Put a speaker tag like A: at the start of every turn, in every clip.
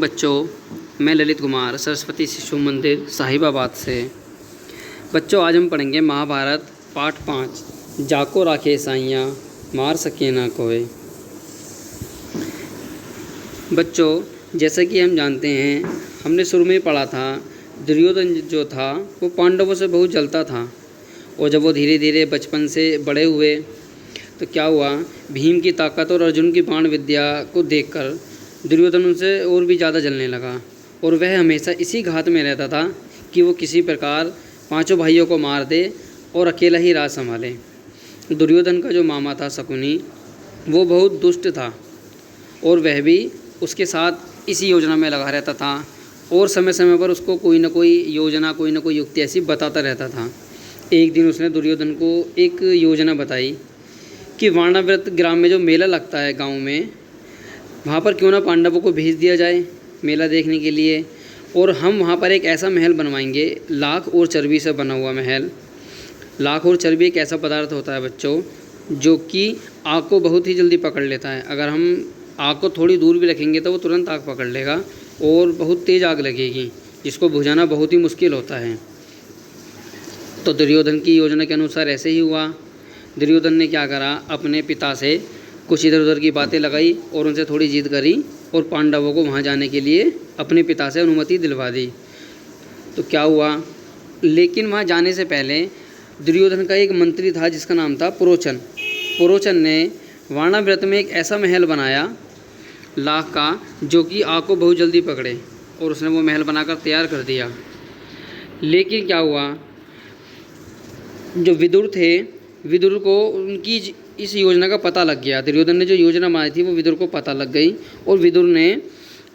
A: बच्चों, मैं ललित कुमार सरस्वती शिशु मंदिर साहिबाबाद से। बच्चों, आज हम पढ़ेंगे महाभारत पाठ 5 जाको राखे साइयाँ मार सके ना कोई। बच्चों, जैसा कि हम जानते हैं, हमने शुरू में पढ़ा था, दुर्योधन जो था वो पांडवों से बहुत जलता था। और जब वो धीरे धीरे बचपन से बड़े हुए तो क्या हुआ, भीम की ताकत और अर्जुन की बाण विद्या को देखकर दुर्योधन उनसे और भी ज़्यादा जलने लगा। और वह हमेशा इसी घात में रहता था कि वो किसी प्रकार पांचों भाइयों को मार दे और अकेला ही राज संभाले। दुर्योधन का जो मामा था शकुनी, वो बहुत दुष्ट था और वह भी उसके साथ इसी योजना में लगा रहता था और समय समय पर उसको कोई ना कोई योजना, कोई ना कोई युक्ति ऐसी बताता रहता था। एक दिन उसने दुर्योधन को एक योजना बताई कि वाणाव्रत ग्राम में जो मेला लगता है गांव में, वहाँ पर क्यों ना पांडवों को भेज दिया जाए मेला देखने के लिए। और हम वहाँ पर एक ऐसा महल बनवाएंगे, लाख और चर्बी से बना हुआ महल। लाख और चर्बी एक ऐसा पदार्थ होता है बच्चों, जो कि आग को बहुत ही जल्दी पकड़ लेता है। अगर हम आग को थोड़ी दूर भी रखेंगे तो वो तुरंत आग पकड़ लेगा और बहुत तेज़ आग लगेगी, जिसको बुझाना बहुत ही मुश्किल होता है। तो दुर्योधन की योजना के अनुसार ऐसे ही हुआ। दुर्योधन ने क्या करा, अपने पिता से कुछ इधर उधर की बातें लगाई और उनसे थोड़ी जिद करी और पांडवों को वहाँ जाने के लिए अपने पिता से अनुमति दिलवा दी। तो क्या हुआ, लेकिन वहाँ जाने से पहले दुर्योधन का एक मंत्री था जिसका नाम था पुरोचन। पुरोचन ने वाणाव्रत में एक ऐसा महल बनाया लाख का, जो कि आग को बहुत जल्दी पकड़े, और उसने वो महल बनाकर तैयार कर दिया। लेकिन क्या हुआ, जो विदुर थे, विदुर को उनकी इस योजना का पता लग गया। दुर्योधन ने जो योजना बनाई थी वो विदुर को पता लग गई और विदुर ने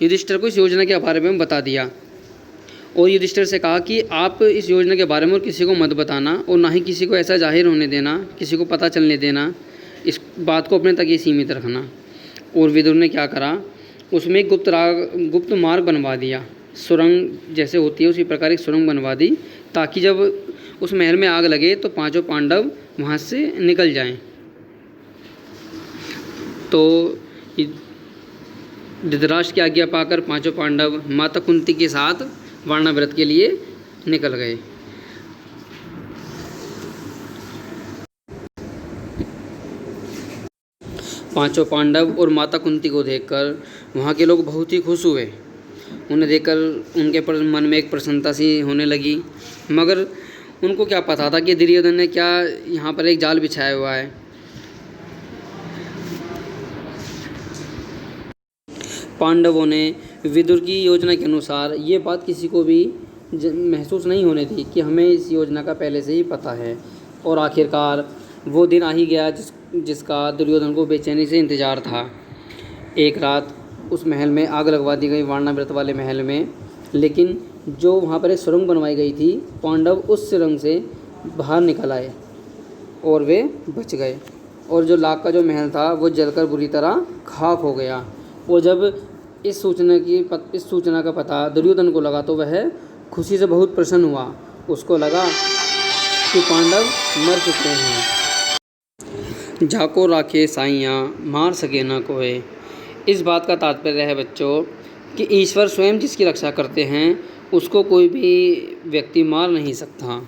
A: युधिष्ठिर को इस योजना के बारे में बता दिया और युधिष्ठिर से कहा कि आप इस योजना के बारे में और किसी को मत बताना और ना ही किसी को ऐसा जाहिर होने देना, किसी को पता चलने देना, इस बात को अपने तक ही सीमित रखना। और विदुर ने क्या करा, उसमें गुप्त मार्ग बनवा दिया, सुरंग जैसे होती है उसी प्रकार एक सुरंग बनवा दी, ताकि जब उस महल में आग लगे तो पांचों पांडव वहाँ से निकल जाएं। तो धृतराष्ट्र की आज्ञा पाकर पांचों पांडव माता कुंती के साथ वाणाव्रत के लिए निकल गए। पांचों पांडव और माता कुंती को देखकर वहाँ के लोग बहुत ही खुश हुए। उन्हें देखकर उनके मन में एक प्रसन्नता सी होने लगी, मगर उनको क्या पता था कि दुर्योधन ने क्या यहाँ पर एक जाल बिछाया हुआ है। पांडवों ने विदुर की योजना के अनुसार ये बात किसी को भी महसूस नहीं होने दी कि हमें इस योजना का पहले से ही पता है। और आखिरकार वो दिन आ ही गया जिसका दुर्योधन को बेचैनी से इंतज़ार था। एक रात उस महल में आग लगवा दी गई, वाणाव्रत वाले महल में। लेकिन जो वहाँ पर एक सुरंग बनवाई गई थी, पांडव उस सुरंग से बाहर निकल आए और वे बच गए। और जो लाख का जो महल था वो जलकर बुरी तरह खाक हो गया। और जब इस सूचना का पता दुर्योधन को लगा तो वह खुशी से बहुत प्रसन्न हुआ। उसको लगा कि पांडव मर चुके हैं। जाको राखे साइयाँ मार सके ना कोई। इस बात का तात्पर्य है बच्चों कि ईश्वर स्वयं जिसकी रक्षा करते हैं उसको कोई भी व्यक्ति मार नहीं सकता।